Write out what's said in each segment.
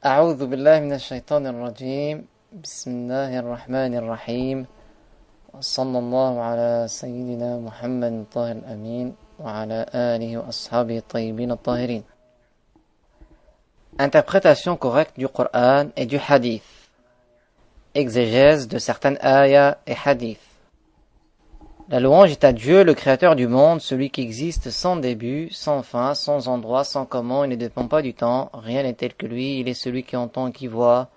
أعوذ بالله من الشيطان الرجيم بسم الله الرحمن الرحيم وصلى الله على سيدنا محمد الطاهر الأمين وعلى آله وأصحابه الطيبين الطاهرين. Interprétation correcte du Coran et du Hadith. Exégèse de certaines ayats et hadiths. La louange est à Dieu, le créateur du monde, celui qui existe sans début, sans fin, sans endroit, sans comment, il ne dépend pas du temps, rien n'est tel que lui, il est celui qui entend et qui voit.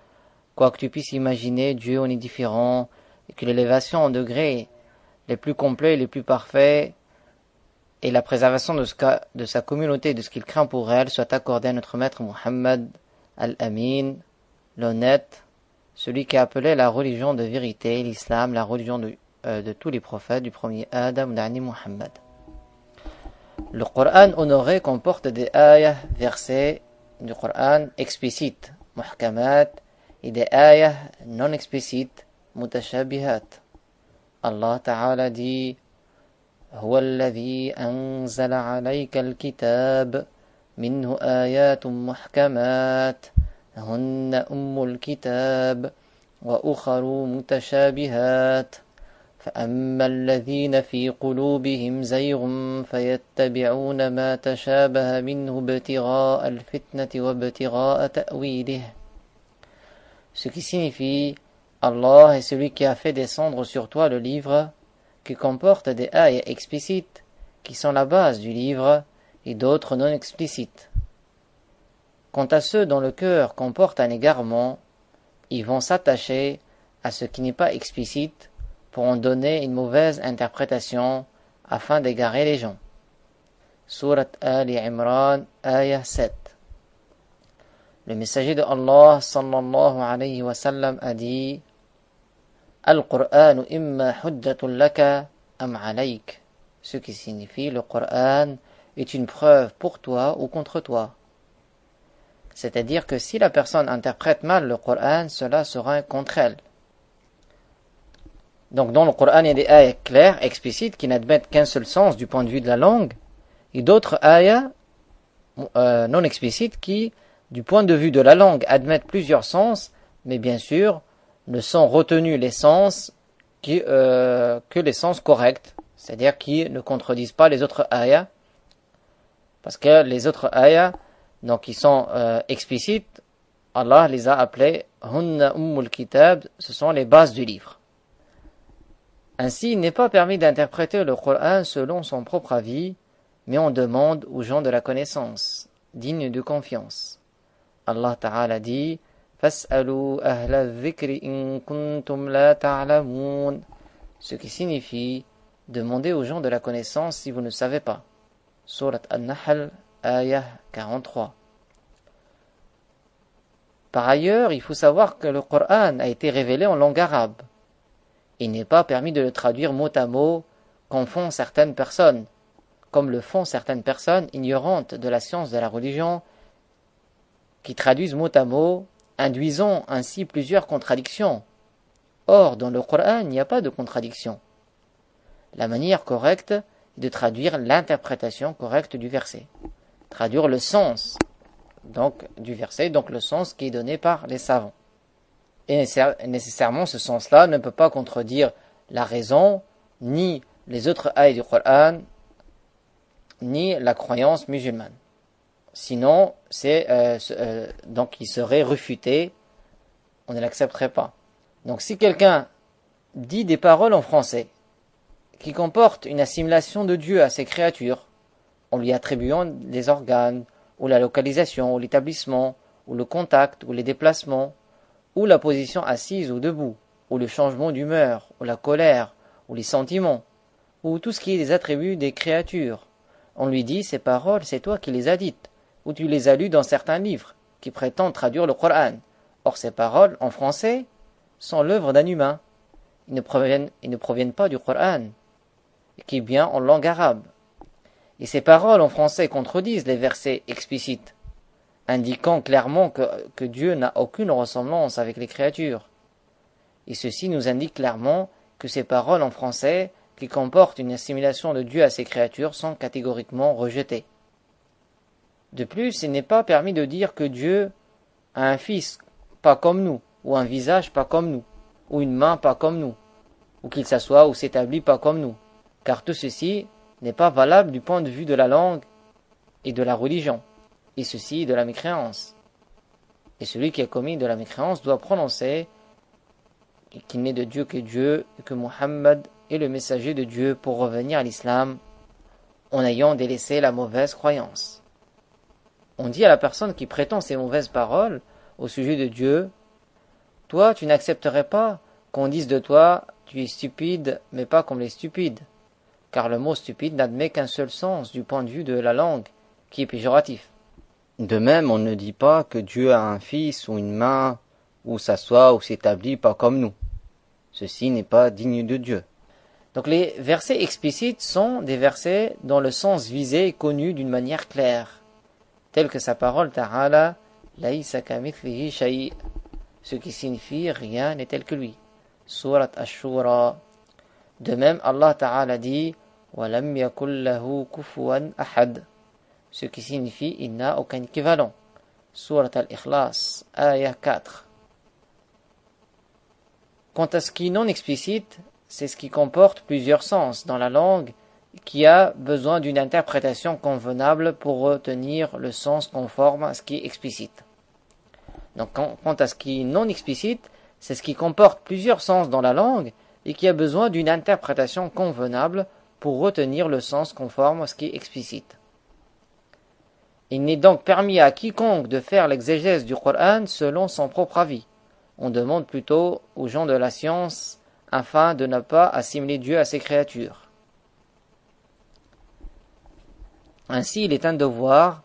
Quoi que tu puisses imaginer, Dieu en est différent, et que l'élévation en degrés les plus complets et les plus parfaits, et la préservation de sa communauté et de ce qu'il craint pour elle, soit accordée à notre maître Muhammad al-Amin, l'honnête, celui qui a appelé la religion de vérité, l'islam, la religion de tous les prophètes, du premier Adam, dernier Muhammad. Le Coran honoré comporte des ayahs, versets du Coran explicites, muhkamat, et des ayahs non explicites, mutashabihat. Allah Ta'ala dit هو الذي أنزل عليك الكتاب منه آيات محكمات هن أم الكتاب وأخر متشابهات فأما الذين في قلوبهم زيغ فيتبعون ما تشابه منه ابتغاء الفتنة وابتغاء تأويله. Ce qui signifie Allah est celui qui a fait descendre sur toi le livre qui comporte des ayats explicites qui sont la base du livre et d'autres non explicites. Quant à ceux dont le cœur comporte un égarement, ils vont s'attacher à ce qui n'est pas explicite pour en donner une mauvaise interprétation afin d'égarer les gens. Surat Ali Imran, ayah 7. Le messager de Allah sallallahu alayhi wa sallam a dit Al-Qur'an imma hujjatun laka am alayk, ce qui signifie le Qur'an est une preuve pour toi ou contre toi. C'est-à-dire que si la personne interprète mal le Qur'an, cela sera contre elle. Donc dans le Qur'an, il y a des ayats clairs, explicites, qui n'admettent qu'un seul sens du point de vue de la langue, et d'autres ayats non explicites qui, du point de vue de la langue, admettent plusieurs sens, mais bien sûr, ne sont retenus les sens que les sens corrects, c'est-à-dire qui ne contredisent pas les autres ayats, parce que les autres ayats, donc qui sont explicites, Allah les a appelés Hunna Ummul Kitab, ce sont les bases du livre. Ainsi, il n'est pas permis d'interpréter le Coran selon son propre avis, mais on demande aux gens de la connaissance, dignes de confiance. Allah Ta'ala dit Fas'alu ahla dhikri in kuntum la ta'lamun, ce qui signifie demander aux gens de la connaissance si vous ne savez pas. Surat An-Nahl, ayah 43. Par ailleurs, il faut savoir que le Coran a été révélé en langue arabe. Il n'est pas permis de le traduire mot à mot, comme font certaines personnes, comme le font certaines personnes ignorantes de la science de la religion, qui traduisent mot à mot, induisant ainsi plusieurs contradictions. Or, dans le Coran, il n'y a pas de contradiction. La manière correcte est de traduire l'interprétation correcte du verset. Traduire le sens donc, du verset, donc le sens qui est donné par les savants. Et nécessairement, ce sens-là ne peut pas contredire la raison, ni les autres ayats du Coran, ni la croyance musulmane. Sinon, donc il serait refuté, on ne l'accepterait pas. Donc si quelqu'un dit des paroles en français qui comportent une assimilation de Dieu à ses créatures, en lui attribuant les organes, ou la localisation, ou l'établissement, ou le contact, ou les déplacements, ou la position assise ou debout, ou le changement d'humeur, ou la colère, ou les sentiments, ou tout ce qui est des attributs des créatures. On lui dit, ces paroles, c'est toi qui les as dites, ou tu les as lues dans certains livres, qui prétendent traduire le Coran. Or ces paroles, en français, sont l'œuvre d'un humain. Ils ne proviennent pas du Coran, qui est bien en langue arabe. Et ces paroles en français contredisent les versets explicites, indiquant clairement que Dieu n'a aucune ressemblance avec les créatures. Et ceci nous indique clairement que ces paroles en français, qui comportent une assimilation de Dieu à ses créatures, sont catégoriquement rejetées. De plus, il n'est pas permis de dire que Dieu a un fils pas comme nous, ou un visage pas comme nous, ou une main pas comme nous, ou qu'il s'assoit ou s'établit pas comme nous, car tout ceci n'est pas valable du point de vue de la langue et de la religion, et ceci de la mécréance. Et celui qui a commis de la mécréance doit prononcer qu'il n'est de Dieu que Dieu, et que Muhammad est le messager de Dieu pour revenir à l'islam, en ayant délaissé la mauvaise croyance. On dit à la personne qui prétend ces mauvaises paroles au sujet de Dieu, toi tu n'accepterais pas qu'on dise de toi, tu es stupide, mais pas comme les stupides, car le mot stupide n'admet qu'un seul sens du point de vue de la langue, qui est péjoratif. De même, on ne dit pas que Dieu a un fils ou une main, ou s'assoit ou s'établit pas comme nous. Ceci n'est pas digne de Dieu. Donc les versets explicites sont des versets dont le sens visé est connu d'une manière claire, tel que sa parole Ta'ala, Laïsa kamithlihi shay', ce qui signifie rien n'est tel que lui. Surat Ash-Shura. De même, Allah Ta'ala dit Walam yakul lahu kufuwan ahad, ce qui signifie il n'a aucun équivalent. Surat Al-Ikhlas, ayah 4. Quant à ce qui est non explicite, c'est ce qui comporte plusieurs sens dans la langue qui a besoin d'une interprétation convenable pour retenir le sens conforme à ce qui est explicite. Donc, quant à ce qui est non explicite, c'est ce qui comporte plusieurs sens dans la langue et qui a besoin d'une interprétation convenable pour retenir le sens conforme à ce qui est explicite. Il n'est donc permis à quiconque de faire l'exégèse du Coran selon son propre avis. On demande plutôt aux gens de la science afin de ne pas assimiler Dieu à ses créatures. Ainsi, il est un devoir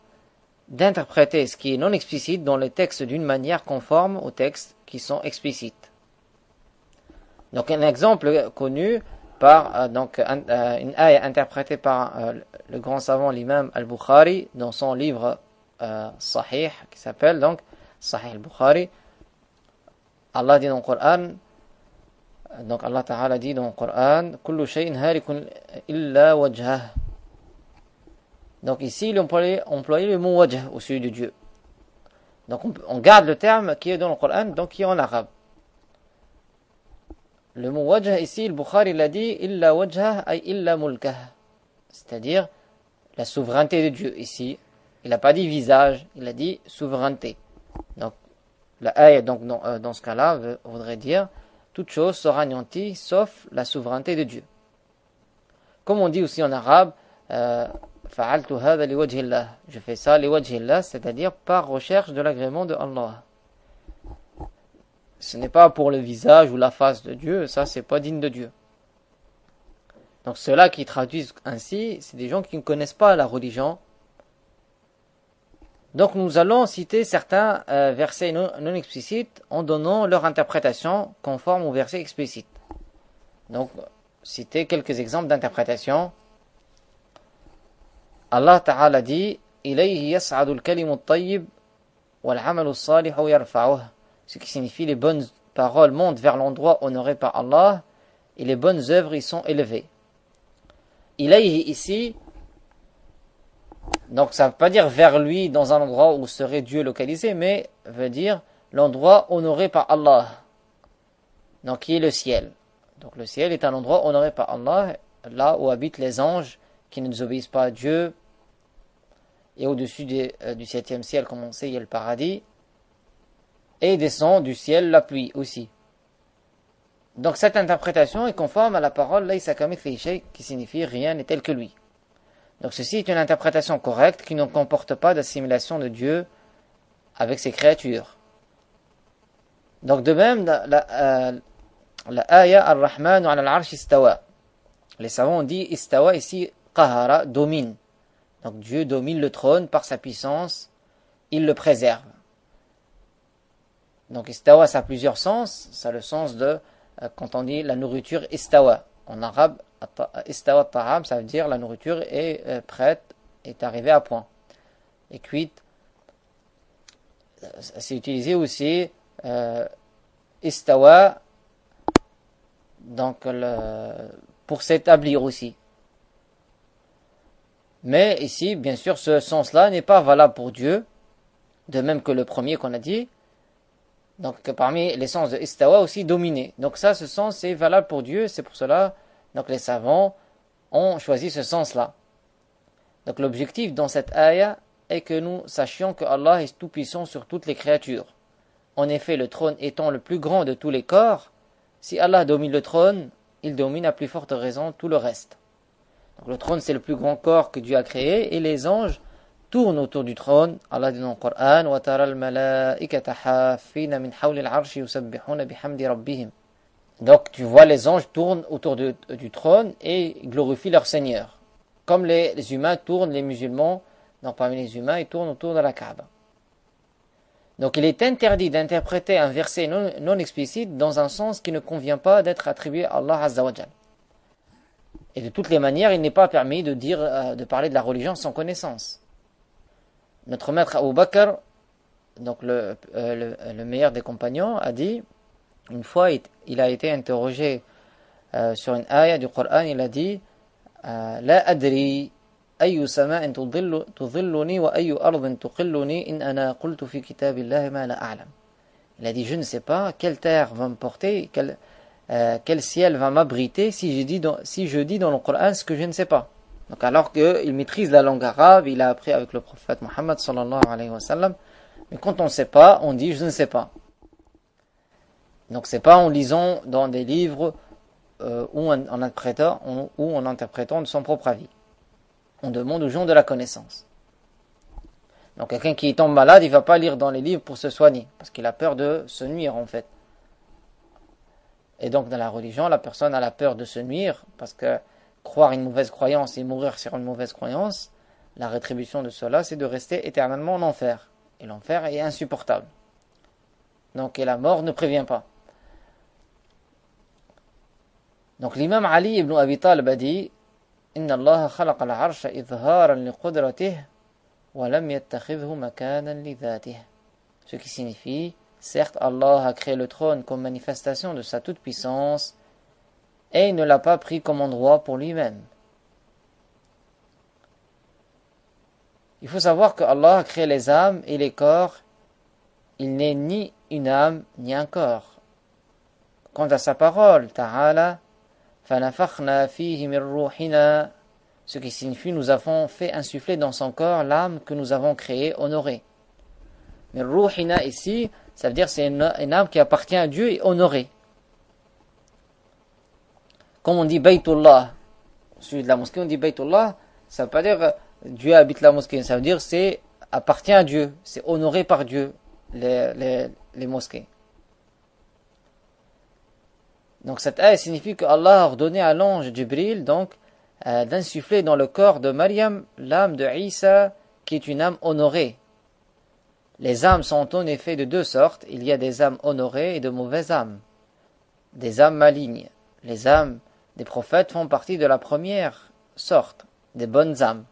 d'interpréter ce qui est non explicite dans les textes d'une manière conforme aux textes qui sont explicites. Donc un exemple connu par une ayah interprétée par le grand savant l'imam al-Bukhari dans son livre Sahih qui s'appelle donc Sahih al-Bukhari. Allah dit dans le Coran, donc Allah Ta'ala dit dans le Coran, Kullu shay'in harikun illa wajhah. Donc ici, il employé le mot wajh au sujet de Dieu. Donc on garde le terme qui est dans le Coran, donc qui est en arabe. Le mot wajh ici, le Bukhari l'a dit, illa wajhah ay illa mulkah. C'est-à-dire la souveraineté de Dieu ici. Il n'a pas dit visage, il a dit souveraineté. Donc la ayah donc, dans ce cas-là voudrait dire toute chose sera anéantie sauf la souveraineté de Dieu. Comme on dit aussi en arabe, fa'altu hadha li wajhillah. Je fais ça li wajhillah, c'est-à-dire par recherche de l'agrément de Allah. Ce n'est pas pour le visage ou la face de Dieu, ça c'est pas digne de Dieu. Donc ceux-là qui traduisent ainsi, c'est des gens qui ne connaissent pas la religion. Donc nous allons citer certains versets non explicites en donnant leur interprétation conforme aux versets explicites. Donc citer quelques exemples d'interprétation. Allah Ta'ala dit Ilayhi yas'adu al-kalimu at-tayyib wal-'amalu as-salihu yarfa'uhu, ce qui signifie les bonnes paroles montent vers l'endroit honoré par Allah et les bonnes œuvres y sont élevées. Ilayhi ici, donc ça ne veut pas dire vers lui dans un endroit où serait Dieu localisé, mais veut dire l'endroit honoré par Allah, donc qui est le ciel. Donc le ciel est un endroit honoré par Allah, là où habitent les anges qui ne désobéissent pas à Dieu, et au-dessus du 7e ciel, comme on sait, il y a le paradis, et descend du ciel la pluie aussi. Donc cette interprétation est conforme à la parole Laysa kamithlihi shay', qui signifie rien n'est tel que lui. Donc ceci est une interprétation correcte qui ne comporte pas d'assimilation de Dieu avec ses créatures. Donc de même, la ayah Ar-Rahman ala al-Arsh istawa. Les savants ont dit istawa ici, qahara, domine. Donc Dieu domine le trône par sa puissance, il le préserve. Donc istawa, ça a plusieurs sens. Ça a le sens de, quand on dit la nourriture istawa. En arabe, istawa ta'am, ça veut dire la nourriture est prête, est arrivée à point, est cuite. C'est utilisé aussi istawa, donc pour s'établir aussi. Mais ici, bien sûr, ce sens-là n'est pas valable pour Dieu, de même que le premier qu'on a dit, Donc parmi les sens de istawa aussi dominer. Donc ça, ce sens c'est valable pour Dieu, c'est pour cela donc les savants ont choisi ce sens-là. Donc l'objectif dans cette ayah est que nous sachions que Allah est tout puissant sur toutes les créatures. En effet, le trône étant le plus grand de tous les corps, si Allah domine le trône, il domine à plus forte raison tout le reste. Donc le trône c'est le plus grand corps que Dieu a créé et les anges tournent autour du trône. Allah dit dans le Coran وَتَرَى الْمَلَائِكَةَ حَافِّينَ مِنْ حَوْلِ الْعَرْشِ يُسَبِّحُونَ بِحَمْدِ رَبِّهِمْ. Donc tu vois les anges tournent autour du trône et glorifient leur Seigneur. Comme les humains tournent, les musulmans, donc parmi les humains, ils tournent autour de la Kaaba. Donc il est interdit d'interpréter un verset non explicite dans un sens qui ne convient pas d'être attribué à Allah Azza wa Jal. Et de toutes les manières, il n'est pas permis de parler de la religion sans connaissance. Notre maître Abu Bakr, donc le meilleur des compagnons, a dit, une fois il a été interrogé sur une ayah du Coran, il a dit La adri ayu sama'in tudhilluni wa ayu ardin tuqilluni in ana qultu fi kitabillahi ma la a'lam. Il a dit, je ne sais pas quelle terre va me porter, quel ciel va m'abriter si je dis dans le Coran ce que je ne sais pas. Donc alors qu'il maîtrise la langue arabe, il a appris avec le prophète Mohammed sallallahu alayhi wa sallam, mais quand on ne sait pas, on dit je ne sais pas. Donc c'est pas en lisant dans des livres ou en interprétant de son propre avis. On demande aux gens de la connaissance. Donc quelqu'un qui tombe malade, il ne va pas lire dans les livres pour se soigner, parce qu'il a peur de se nuire en fait. Et donc dans la religion, la personne a la peur de se nuire, parce que croire une mauvaise croyance et mourir sur une mauvaise croyance, la rétribution de cela, c'est de rester éternellement en enfer. Et l'enfer est insupportable. Donc et la mort ne prévient pas. Donc l'imam Ali ibn Abi Talib a dit Inna Allah khalaqa al-arsha idharan li qudratihi wa lam yattakhidhu makanan li dhatihi. Ce qui signifie, certes Allah a créé le trône comme manifestation de sa toute-puissance et il ne l'a pas pris comme endroit pour lui-même. Il faut savoir que Allah a créé les âmes et les corps. Il n'est ni une âme ni un corps. Quant à sa parole, Ta'ala, فَنَفَخْنَا فِيهِ مِنْ رُوحِنَا, ce qui signifie nous avons fait insuffler dans son corps l'âme que nous avons créée, honorée. Mais ruhina ici, ça veut dire c'est une âme qui appartient à Dieu et honorée. Comme on dit Baytullah, celui de la mosquée, on dit Baytullah, ça ne veut pas dire Dieu habite la mosquée, ça veut dire c'est appartient à Dieu, c'est honoré par Dieu, les mosquées. Donc cette ayah signifie que Allah a ordonné à l'ange Jibril donc d'insuffler dans le corps de Maryam l'âme de Isa qui est une âme honorée. Les âmes sont en effet de deux sortes, il y a des âmes honorées et de mauvaises âmes, des âmes malignes. Les âmes des prophètes font partie de la première sorte, des bonnes âmes.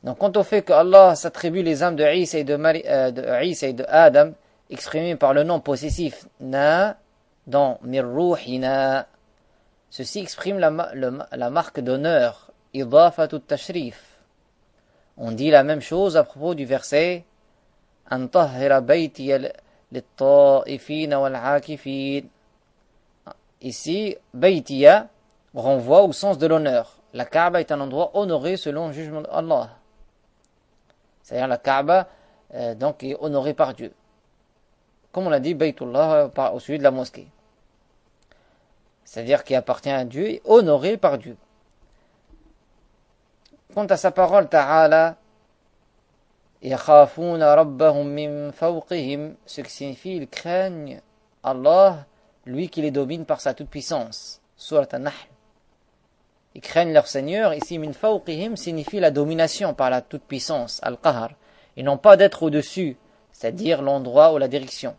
Donc quant au fait que Allah s'attribue les âmes de Isa et de Adam exprimées par le nom possessif na dans mirruhina, ceci exprime la marque d'honneur idafatu tashrif. On dit la même chose à propos du verset an tahhira baytiya lit-ta'ifina wal-'akifin. Ici baytiya renvoie au sens de l'honneur. La Kaaba est un endroit honoré selon le jugement d'Allah. C'est-à-dire la Kaaba donc est honorée par Dieu. Comme on l'a dit, Baytullah au sujet de la mosquée. C'est-à-dire qui appartient à Dieu et honoré par Dieu. Quant à sa parole, Ta'ala, yakhafuna rabbahum min fawqihim, ce qui signifie ils craignent Allah, lui qui les domine par sa toute-puissance. Surat An-Nahl. Ils craignent leur Seigneur. Ici, min fawqihim signifie la domination par la toute-puissance, al-qahar. Ils n'ont pas d'être au-dessus, c'est-à-dire l'endroit ou la direction.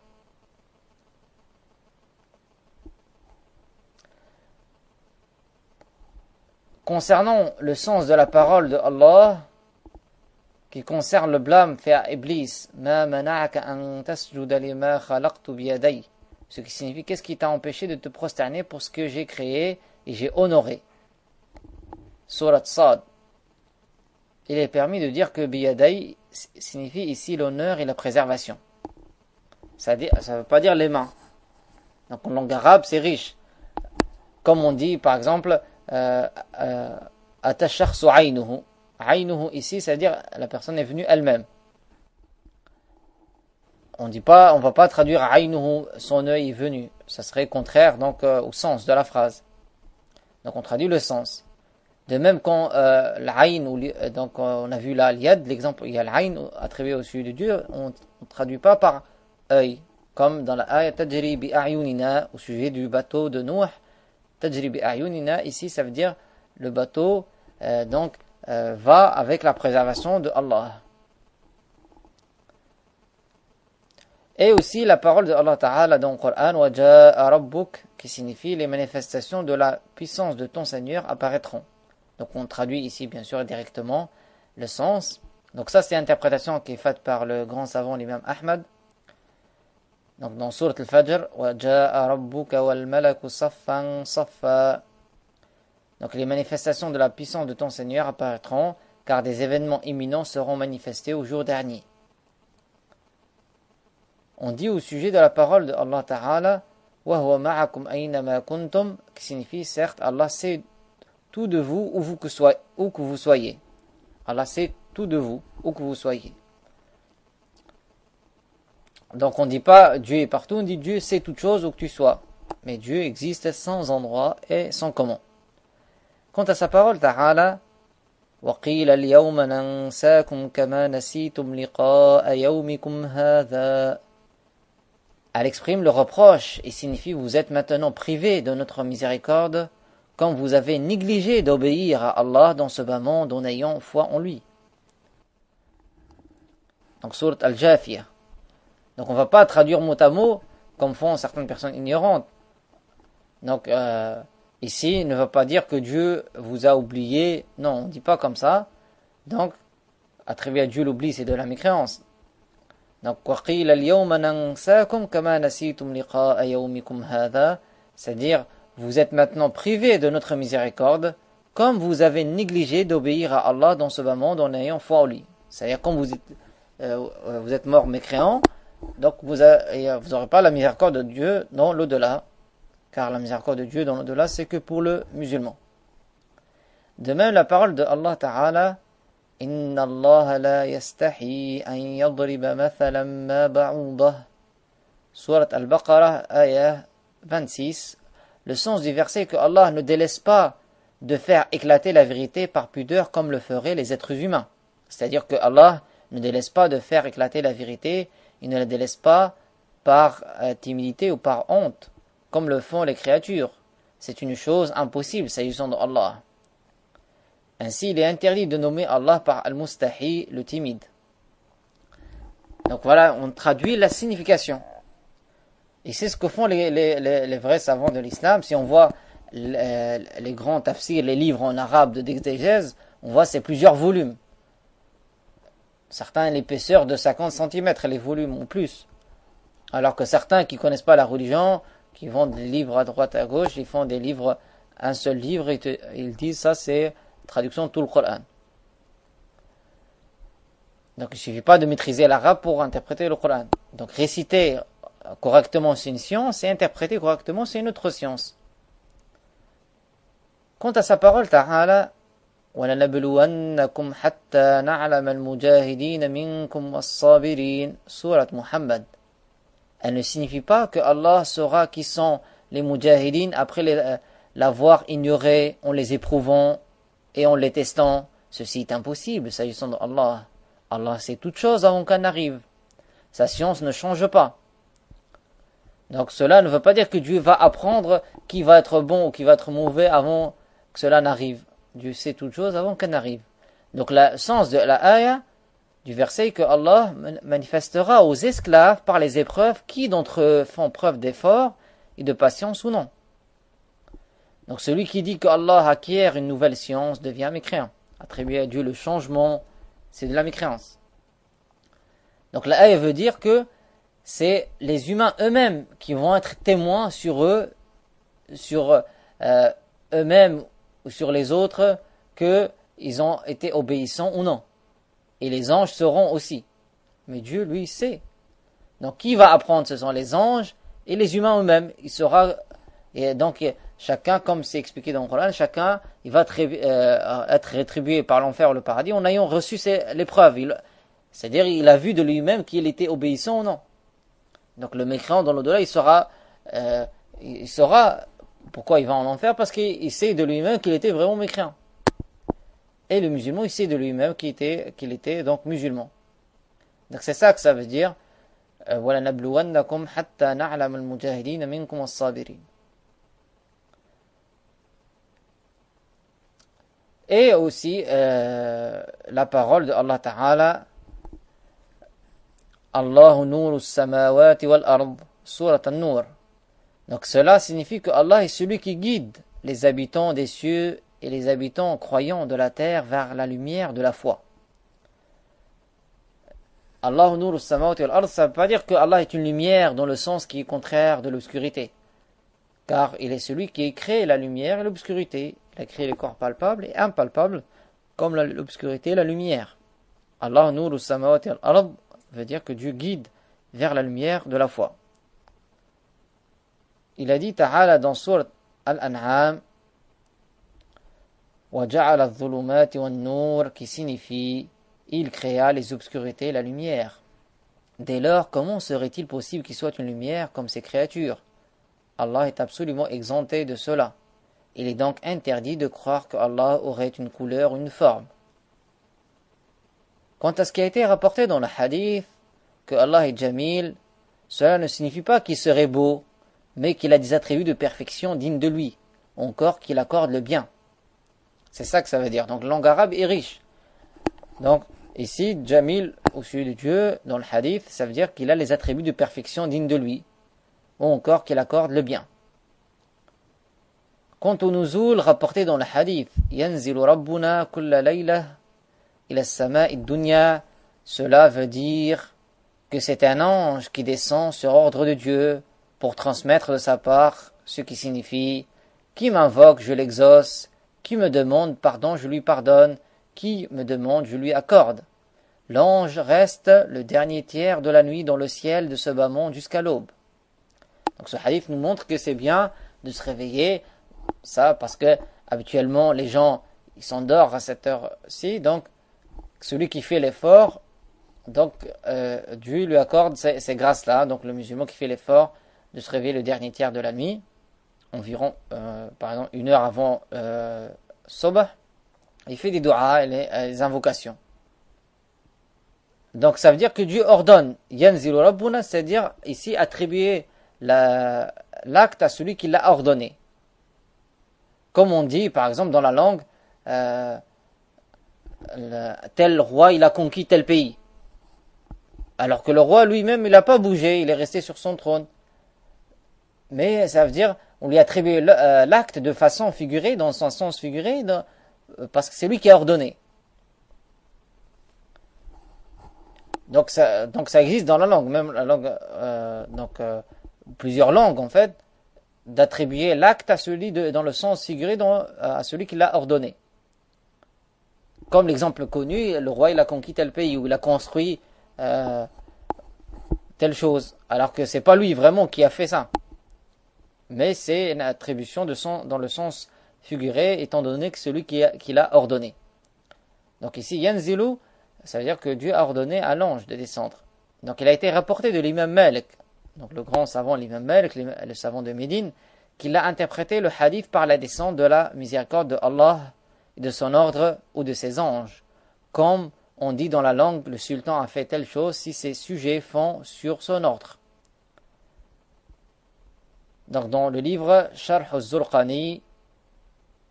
Concernant le sens de la parole de Allah, qui concerne le blâme fait à Iblis, ma mana'aka an tasjuda lima khalaqtu biyaday, ce qui signifie qu'est-ce qui t'a empêché de te prosterner pour ce que j'ai créé et j'ai honoré. Surat Sad. Il est permis de dire que biyaday signifie ici l'honneur et la préservation. ça ne veut pas dire les mains. Donc en langue arabe, c'est riche. Comme on dit, par exemple, Atashakhsu aynuhu. Aynuhu ici, ça veut dire la personne est venue elle-même. On va pas traduire aynuhu, son œil est venu. Ça serait contraire donc au sens de la phrase. Donc on traduit le sens. De même quand l'ayn, donc on a vu là l'yad, l'exemple, il y a l'ayn attribué au sujet de Dieu, on ne traduit pas par œil. Comme dans la ayat tajri bi a'yunina, au sujet du bateau de Nuh. Tajri bi a'yunina, ici ça veut dire le bateau va avec la préservation de Allah. Et aussi la parole de Allah Ta'ala dans le Coran, wa ja'a rabbuk, qui signifie les manifestations de la puissance de ton Seigneur apparaîtront. Donc on traduit ici bien sûr directement le sens. Donc ça c'est l'interprétation qui est faite par le grand savant l'imam Ahmad. Donc dans Surat al-Fajr, wa ja'a rabbuka wal malaku saffan saffa. Donc les manifestations de la puissance de ton Seigneur apparaîtront, car des événements imminents seront manifestés au jour dernier. On dit au sujet de la parole de Allah Ta'ala, wa huwa ma'akum aynama kuntum, qui signifie certes Allah sait tout de vous où que vous soyez. Allah sait tout de vous où que vous soyez. Donc on ne dit pas Dieu est partout, on dit Dieu sait toute chose où que tu sois. Mais Dieu existe sans endroit et sans comment. Quant à sa parole Ta'ala, وَقِيلَ الْيَوْمَ نَنْسَاكُمْ كَمَا نَسِيتُمْ لِقَاءَ يَوْمِكُمْ هَذَا. Elle exprime le reproche et signifie vous êtes maintenant privés de notre miséricorde comme vous avez négligé d'obéir à Allah dans ce bas monde en ayant foi en lui. Donc Surat Al-Jafiyah. Donc on ne va pas traduire mot à mot comme font certaines personnes ignorantes. Donc ici, il ne va pas dire que Dieu vous a oublié. Non, on ne dit pas comme ça. Donc, attribuer à Dieu l'oubli, c'est de la mécréance. Donc, وَقِيلَ الْيَوْمَ نَنْسَاكُمْ كَمَا نَسِيتُمْ لِقَاءَ يَوْمِكُمْ هَذَا. C'est-à-dire, vous êtes maintenant privés de notre miséricorde, comme vous avez négligé d'obéir à Allah dans ce bas monde en ayant foi en lui. C'est-à-dire, comme vous êtes mort mécréant, donc vous n'aurez pas la miséricorde de Dieu dans l'au-delà. Car la miséricorde de Dieu dans l'au-delà, c'est que pour le musulman. De même, la parole de Allah Ta'ala, Inna Allah la yastahi an yadriba mathalan ma ba'udah. Surat Al-Baqarah, ayah 26. Le sens du verset est que Allah ne délaisse pas de faire éclater la vérité par pudeur comme le feraient les êtres humains. C'est-à-dire que Allah ne délaisse pas de faire éclater la vérité, il ne la délaisse pas par timidité ou par honte, comme le font les créatures. C'est une chose impossible s'agissant d'Allah. Ainsi, il est interdit de nommer Allah par Al-Mustahi, le timide. Donc voilà, on traduit la signification. Et c'est ce que font les vrais savants de l'islam. Si on voit les grands tafsirs, les livres en arabe d'exégèse, on voit c'est plusieurs volumes. Certains l'épaisseur de 50 cm, les volumes ont plus. Alors que certains qui ne connaissent pas la religion, qui vendent des livres à droite à gauche, ils font des livres, un seul livre, et ils disent ça c'est traduction de tout le Coran. Donc il ne suffit pas de maîtriser l'arabe pour interpréter le Coran. Donc réciter correctement c'est une science, et interpréter correctement c'est une autre science. Quant à sa parole, Ta'ala, وَلَنَبْلُوَنَّكُمْ حَتَّى نَعْلَمَ الْمُجَاهِدِينَ مِنْكُمْ وَالصَّابِرِينَ. Surat Muhammad. Elle ne signifie pas que Allah saura qui sont les mujahidines après l'avoir ignoré en les éprouvant et en les testant. Ceci est impossible s'agissant d'Allah. Allah sait toute chose avant qu'elle n'arrive. Sa science ne change pas. Donc cela ne veut pas dire que Dieu va apprendre qui va être bon ou qui va être mauvais avant que cela n'arrive. Dieu sait toute chose avant qu'elle n'arrive. Donc le sens de la ayah du verset que Allah manifestera aux esclaves par les épreuves qui d'entre eux font preuve d'effort et de patience ou non. Donc celui qui dit qu'Allah acquiert une nouvelle science devient mécréant. Attribuer à Dieu le changement, c'est de la mécréance. Donc la ayah veut dire que c'est les humains eux-mêmes qui vont être témoins sur eux, sur eux-mêmes ou sur les autres, qu'ils ont été obéissants ou non. Et les anges sauront aussi. Mais Dieu, lui, sait. Donc qui va apprendre? Ce sont les anges et les humains eux-mêmes. Et donc chacun, comme c'est expliqué dans le Coran, chacun il va être rétribué par l'enfer ou le paradis en ayant reçu l'épreuve. C'est-à-dire il a vu de lui-même qu'il était obéissant ou non. Donc le mécréant dans l'au-delà, il saura pourquoi il va en enfer, parce qu'il sait de lui-même qu'il était vraiment mécréant. Et le musulman, il sait de lui-même qu'il était donc musulman. Donc c'est ça que ça veut dire. وَلَنَبْلُوَنَّكُمْ حَتَّى نَعْلَمَ الْمُجَاهِدِينَ مِنْكُمْ وَالصَّابِرِينَ. Et aussi la parole de Allah Ta'ala, Allahu nuru samawati wal ard, surat an-Nur. Donc cela signifie que Allah est celui qui guide les habitants des cieux et les habitants croyants de la terre vers la lumière de la foi. Allahu nuru samawati wal ard, ça ne veut pas dire que Allah est une lumière dans le sens qui est contraire de l'obscurité. Car il est celui qui a créé la lumière et l'obscurité. Il a créé les corps palpables et impalpables, comme l'obscurité et la lumière. Allahu nuru samawati wal ard veut dire que Dieu guide vers la lumière de la foi. Il a dit Ta'ala dans Surat Al-An'am, وَجَعَلَ الظُّلُمَاتِ وَالنُّورِ, qui signifie il créa les obscurités et la lumière. Dès lors, comment serait-il possible qu'il soit une lumière comme ces créatures? Allah est absolument exempté de cela. Il est donc interdit de croire que Allah aurait une couleur ou une forme. Quant à ce qui a été rapporté dans le hadith, que Allah est Jamil, cela ne signifie pas qu'il serait beau, mais qu'il a des attributs de perfection dignes de lui, encore qu'il accorde le bien. C'est ça que ça veut dire. Donc la langue arabe est riche. Donc ici, Jamil, au sujet de Dieu, dans le hadith, ça veut dire qu'il a les attributs de perfection dignes de lui, ou encore qu'il accorde le bien. Quant au nuzul rapporté dans le hadith, Yanzilu Rabbuna kulla layla ila as-sama'i ad-dunya, cela veut dire que c'est un ange qui descend sur ordre de Dieu pour transmettre de sa part, ce qui signifie qui m'invoque, je l'exauce, qui me demande pardon, je lui pardonne, qui me demande, je lui accorde. L'ange reste le dernier tiers de la nuit dans le ciel de ce bas monde jusqu'à l'aube. Donc ce hadith nous montre que c'est bien de se réveiller, ça parce que habituellement les gens ils s'endorment à cette heure-ci, donc celui qui fait l'effort, donc Dieu lui accorde ces grâces-là. Donc le musulman qui fait l'effort de se réveiller le dernier tiers de la nuit, environ par exemple 1 heure avant Sobh, il fait des du'a et les invocations. Donc ça veut dire que Dieu ordonne, Yanzilu Rabbuna, c'est-à-dire ici attribuer l'acte à celui qui l'a ordonné. Comme on dit par exemple dans la langue, tel roi il a conquis tel pays. Alors que le roi lui-même il n'a pas bougé, il est resté sur son trône. Mais ça veut dire, on lui attribue l'acte de façon figurée, dans son sens figuré, parce que c'est lui qui a ordonné. Donc ça existe dans la langue, même la langue, plusieurs langues en fait, d'attribuer l'acte à celui dans le sens figuré, à celui qui l'a ordonné. Comme l'exemple connu, le roi il a conquis tel pays, ou il a construit telle chose, alors que c'est pas lui vraiment qui a fait ça. Mais c'est une attribution dans le sens figuré, étant donné que celui qui l'a ordonné. Donc ici, Yanzilu, ça veut dire que Dieu a ordonné à l'ange de descendre. Donc il a été rapporté de l'imam Malik, donc le grand savant l'imam Malik, le savant de Médine, qu'il a interprété le hadith par la descente de la miséricorde de Allah, et de son ordre ou de ses anges. Comme on dit dans la langue, le sultan a fait telle chose si ses sujets font sur son ordre. Donc dans le livre Sharh al-Zurqani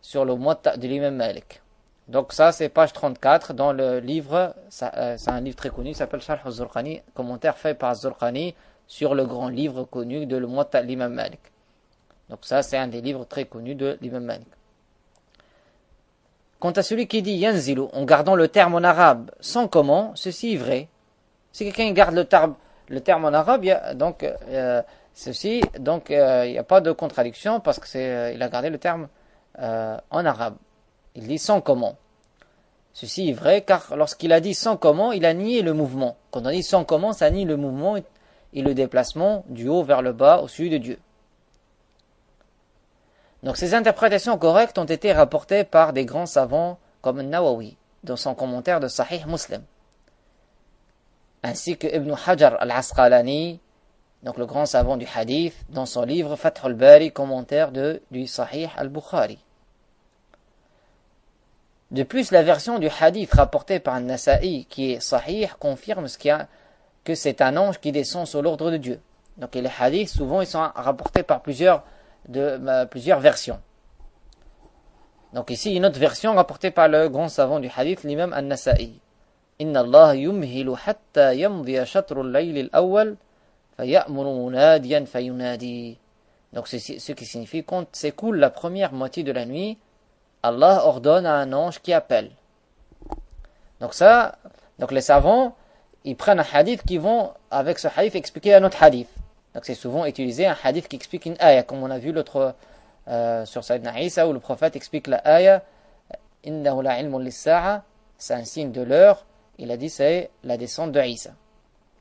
sur le Muwatta de l'imam Malik. Donc ça c'est page 34 dans le livre, c'est un livre très connu qui s'appelle Sharh al-Zurqani, commentaire fait par Zurqani sur le grand livre connu de le Muwatta de l'imam Malik. Donc ça c'est un des livres très connus de l'imam Malik. Quant à celui qui dit Yanzilu en gardant le terme en arabe sans comment, ceci est vrai. Si quelqu'un garde le terme en arabe, il y a pas de contradiction parce que il a gardé le terme en arabe. Il dit sans comment. Ceci est vrai car lorsqu'il a dit sans comment, il a nié le mouvement. Quand on dit sans comment, ça nie le mouvement et le déplacement du haut vers le bas au-dessus de Dieu. Donc ces interprétations correctes ont été rapportées par des grands savants comme Nawawi dans son commentaire de Sahih Muslim, ainsi que Ibn Hajar al-Asqalani, donc le grand savant du hadith, dans son livre Fath al-Bari, commentaire du Sahih al-Bukhari. De plus, la version du hadith rapportée par Nasa'i, qui est Sahih, confirme que c'est un ange qui descend sous l'ordre de Dieu. Donc les hadiths, souvent, ils sont rapportés par plusieurs versions. Donc ici, une autre version rapportée par le grand savant du hadith, l'imam An-Nasa'i. Inna Allah yumhilu hatta yamdiya shatrul layl al-awwal faya'muru munadiyan fayunadi. Donc c'est ce qui signifie quand s'écoule la première moitié de la nuit, Allah ordonne à un ange qui appelle. Donc les savants, ils prennent un hadith qui vont, avec ce hadith, expliquer un autre hadith. Donc c'est souvent utilisé un hadith qui explique une ayah, comme on a vu l'autre sur Sayyidina Isa, où le prophète explique la ayah, innahu la ilmun lis-sa'a, c'est un signe de l'heure. Il a dit c'est la descente de Isa.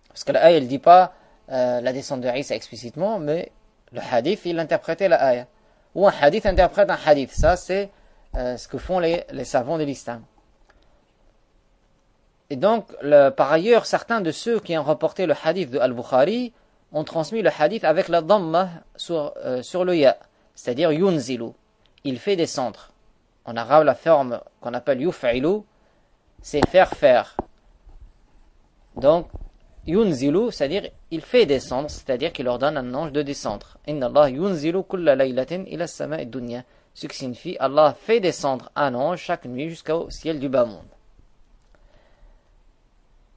Parce que la ayah, il ne dit pas la descente de Isa explicitement, mais le hadith, il interprétait la ayah. Ou un hadith interprète un hadith. Ça, c'est ce que font les savants de l'islam. Et donc, par ailleurs, certains de ceux qui ont rapporté le hadith de Al-Bukhari ont transmis le hadith avec la dhamma sur le ya, c'est-à-dire yunzilu. Il fait descendre. En arabe, la forme qu'on appelle yuf'ilu, c'est faire. Donc, yunzilu, c'est-à-dire il fait descendre, c'est-à-dire qu'il ordonne à un ange de descendre. Inna Allah yunzilu kulla laylatin ila as-sama'i ad-dunya. Ce qui signifie Allah fait descendre un ange chaque nuit jusqu'au ciel du bas monde.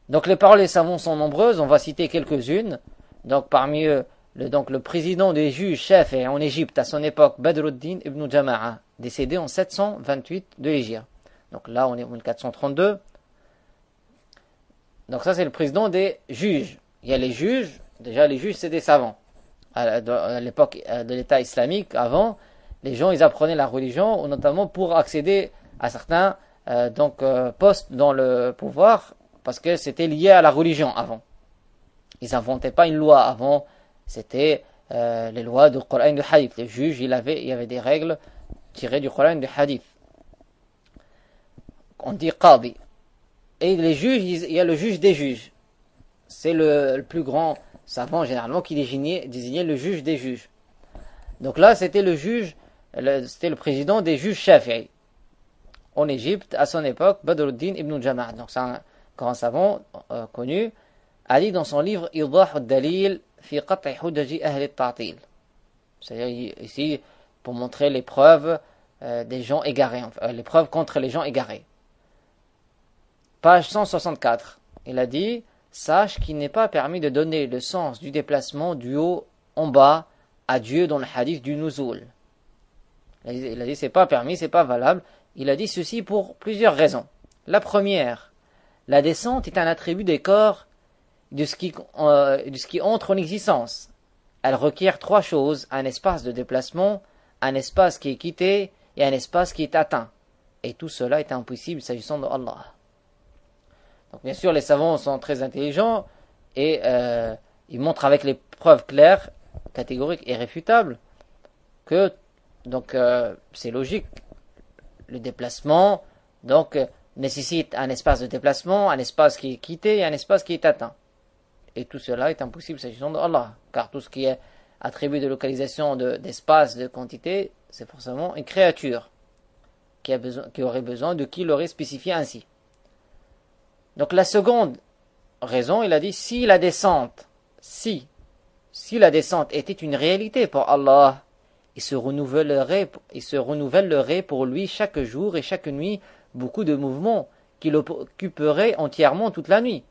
Donc les paroles des savants sont nombreuses, on va citer quelques-unes. Donc parmi eux, le président des juges chefs en Égypte à son époque, Badruddin ibn Jama'a, décédé en 728 de l'Hégire. Donc là on est en 1432. Donc ça c'est le président des juges. Il y a les juges, déjà les juges c'est des savants. À l'époque de l'État islamique, avant, les gens ils apprenaient la religion, notamment pour accéder à certains postes dans le pouvoir, parce que c'était lié à la religion avant. Ils n'inventaient pas une loi avant, c'était les lois du Coran et du Hadith. Les juges, il y avait des règles tirées du Coran et du Hadith. On dit Qadi. Et les juges, il y a le juge des juges. C'est le plus grand savant généralement qui désignait le juge des juges. Donc là, c'était c'était le président des juges Shafi'i. En Égypte, à son époque, Badruddin ibn Jama'a. Donc c'est un grand savant connu, a dit dans son livre Idah al-Dalil fi qat'i hudaji ahli al-ta'til. C'est-à-dire ici pour montrer les preuves des gens égarés, les preuves contre les gens égarés. Page 164. Il a dit sache qu'il n'est pas permis de donner le sens du déplacement du haut en bas à Dieu dans le hadith du Nuzul. Il a dit c'est pas permis, c'est pas valable. Il a dit ceci pour plusieurs raisons. La première, la descente est un attribut des corps de ce qui entre en existence. Elle requiert trois choses, un espace de déplacement, un espace qui est quitté et un espace qui est atteint. Et tout cela est impossible s'agissant de Allah. Donc bien sûr les savants sont très intelligents et ils montrent avec les preuves claires, catégoriques et réfutables que c'est logique. Le déplacement nécessite un espace de déplacement, un espace qui est quitté et un espace qui est atteint. Et tout cela est impossible s'agissant de Allah, car tout ce qui est attribut de localisation, d'espace, de quantité, c'est forcément une créature qui aurait besoin de qui l'aurait spécifié ainsi. Donc la seconde raison, il a dit si la descente était une réalité pour Allah, il se renouvellerait pour lui chaque jour et chaque nuit beaucoup de mouvements qui l'occuperaient entièrement toute la nuit,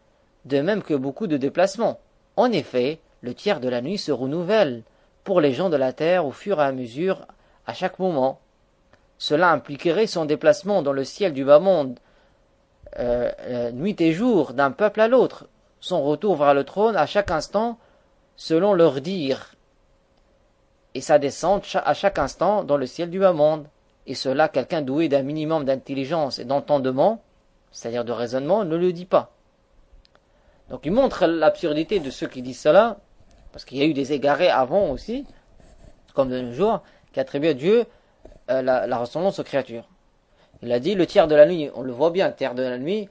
de même que beaucoup de déplacements. En effet, le tiers de la nuit se renouvelle pour les gens de la terre au fur et à mesure, à chaque moment. Cela impliquerait son déplacement dans le ciel du bas monde, nuit et jour, d'un peuple à l'autre, son retour vers le trône à chaque instant, selon leur dire, et sa descente à chaque instant dans le ciel du bas monde. Et cela, quelqu'un doué d'un minimum d'intelligence et d'entendement, c'est-à-dire de raisonnement, ne le dit pas. Donc il montre l'absurdité de ceux qui disent cela, Parce qu'il y a eu des égarés avant aussi, comme de nos jours, qui attribuent à Dieu la ressemblance aux créatures. Il a dit le tiers de la nuit, on le voit bien, le tiers de la nuit,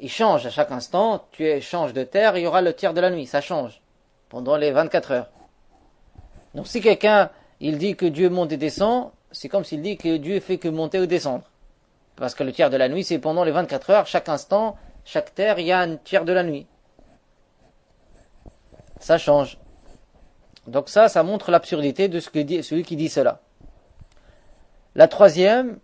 il change à chaque instant, tu changes de terre, il y aura le tiers de la nuit, ça change, pendant les 24 heures. Donc si quelqu'un, il dit que Dieu monte et descend, c'est comme s'il dit que Dieu fait que monter ou descendre. Parce que le tiers de la nuit, c'est pendant les 24 heures, chaque instant, chaque terre, il y a un tiers de la nuit. Ça change. Donc ça montre l'absurdité de celui qui dit cela. La troisième,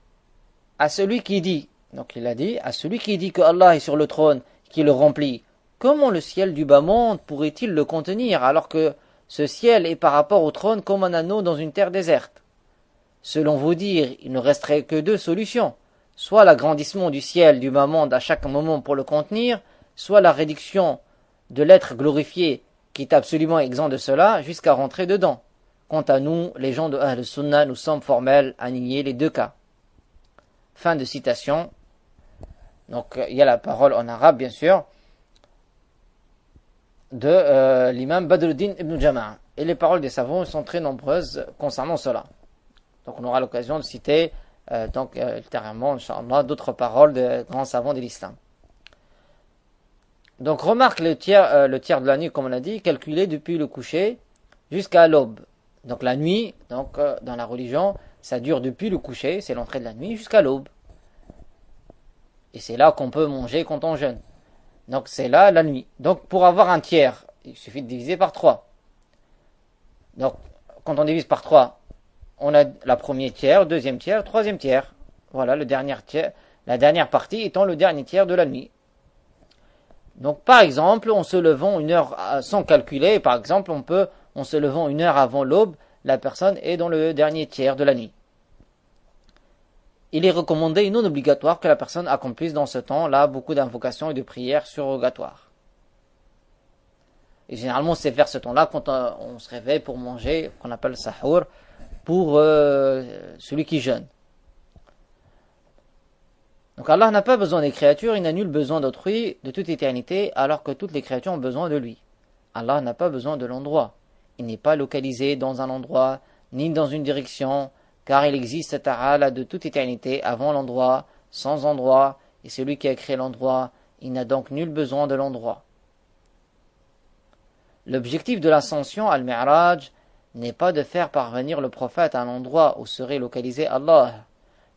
à celui qui dit, donc il a dit, à celui qui dit que Allah est sur le trône, qui le remplit, comment le ciel du bas monde pourrait-il le contenir alors que ce ciel est par rapport au trône comme un anneau dans une terre déserte? Selon vos dires, il ne resterait que deux solutions. Soit l'agrandissement du ciel du bas monde à chaque moment pour le contenir, soit la réduction de l'être glorifié qui est absolument exempt de cela jusqu'à rentrer dedans. Quant à nous, les gens de Ahl Sunnah, nous sommes formels à nier les deux cas. Fin de citation. Donc il y a la parole en arabe bien sûr de l'imam Badruddin ibn Jama'a. Et les paroles des savants sont très nombreuses concernant cela. Donc on aura l'occasion de citer ultérieurement, Inch'Allah, d'autres paroles de grands savants de l'islam. Donc remarque le tiers de la nuit, comme on a dit, calculé depuis le coucher jusqu'à l'aube. Donc la nuit, dans la religion, ça dure depuis le coucher, c'est l'entrée de la nuit, jusqu'à l'aube. Et c'est là qu'on peut manger quand on jeûne. Donc c'est là la nuit. Donc pour avoir un tiers, il suffit de diviser par 3. Donc quand on divise par 3, on a la première tiers, deuxième tiers, troisième tiers. Voilà, le dernier tiers, la dernière partie étant le dernier tiers de la nuit. Donc par exemple, en se levant une heure sans calculer, par exemple, en se levant une heure avant l'aube, la personne est dans le dernier tiers de la nuit. Il est recommandé et non obligatoire que la personne accomplisse dans ce temps-là beaucoup d'invocations et de prières surrogatoires. Et généralement, c'est vers ce temps-là quand on se réveille pour manger, qu'on appelle sahur, pour celui qui jeûne. Donc Allah n'a pas besoin des créatures, il n'a nul besoin d'autrui de toute éternité, alors que toutes les créatures ont besoin de lui. Allah n'a pas besoin de l'endroit. Il n'est pas localisé dans un endroit, ni dans une direction, car il existe Ta'ala de toute éternité avant l'endroit, sans endroit, et celui qui a créé l'endroit, il n'a donc nul besoin de l'endroit. L'objectif de l'ascension al-Mi'raj n'est pas de faire parvenir le prophète à un endroit où serait localisé Allah.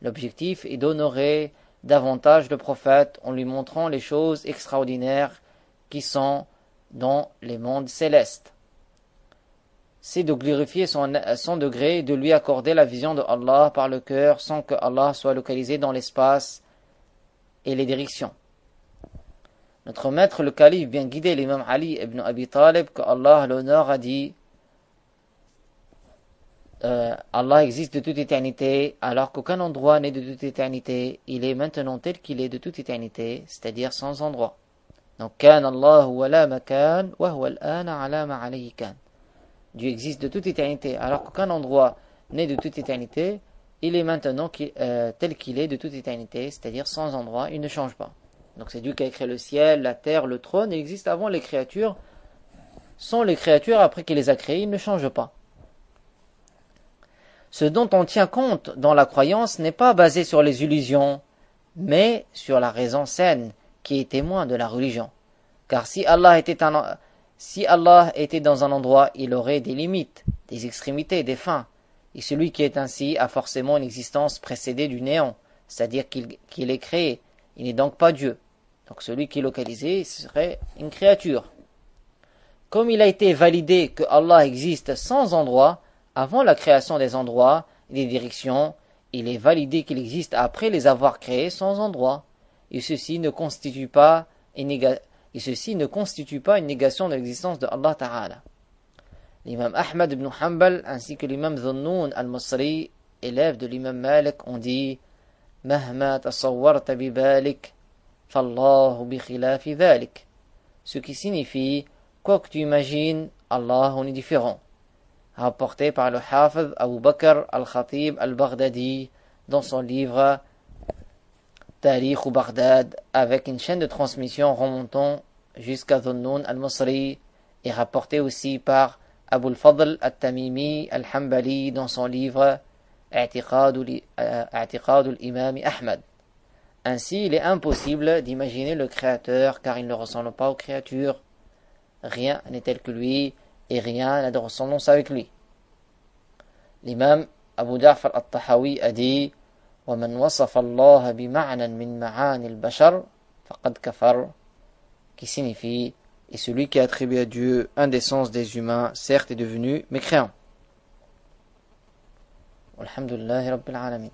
L'objectif est d'honorer davantage le prophète en lui montrant les choses extraordinaires qui sont dans les mondes célestes. C'est de glorifier son degré et de lui accorder la vision de Allah par le cœur sans que Allah soit localisé dans l'espace et les directions. Notre maître le calife bien guidé l'imam Ali ibn Abi Talib que Allah l'honneur a dit Allah existe de toute éternité alors qu'aucun endroit n'est de toute éternité, il est maintenant tel qu'il est de toute éternité, c'est-à-dire sans endroit. Donc kan Allah wa la makan wa huwa al-ana ala ma alayhi kan. Dieu existe de toute éternité alors qu'aucun endroit n'est de toute éternité, il est maintenant tel qu'il est de toute éternité, c'est-à-dire sans endroit, il ne change pas. Donc c'est Dieu qui a créé le ciel, la terre, le trône, il existe avant les créatures. Sans les créatures, après qu'il les a créées, il ne change pas. Ce dont on tient compte dans la croyance n'est pas basé sur les illusions, mais sur la raison saine qui est témoin de la religion. Car si Allah était dans un endroit, il aurait des limites, des extrémités, des fins. Et celui qui est ainsi a forcément une existence précédée du néant, c'est-à-dire qu'il est créé. Il n'est donc pas Dieu. Donc celui qui est localisé serait une créature. Comme il a été validé que Allah existe sans endroit, avant la création des endroits et des directions, il est validé qu'il existe après les avoir créés sans endroit. Et ceci ne constitue pas une négation de l'existence de Allah Ta'ala. L'imam Ahmad ibn Hanbal ainsi que l'imam Dhunnun al-Masri, élève de l'imam Malik, ont dit Mahma tasawwarta bibalik, fallahu bi khilafi dhalik. Ce qui signifie quoi que tu imagines, Allah en est différent. Rapporté par le Hafiz Abu Bakr al-Khatib al-Baghdadi dans son livre Tarikh Baghdad, avec une chaîne de transmission remontant jusqu'à Dhunnun al-Masri, et rapporté aussi par Abu al-Fadl al-Tamimi al-Hanbali dans son livre I'tiqad al-Imam Ahmad. Ainsi, il est impossible d'imaginer le Créateur car il ne ressemble pas aux créatures. Rien n'est tel que lui et rien n'a de ressemblance avec lui. L'imam Abu Ja'far al-Tahawi a dit وَمَنْ وَصَفَ اللَّهَ بِمَعْنًا مِنْ مَعَانِ الْبَشَرِ فَقَدْ كَفَرَ, qui signifie et celui qui a attribué à Dieu un des sens des humains, certes est devenu mécréant. Alhamdulillahi Rabbil Alamin.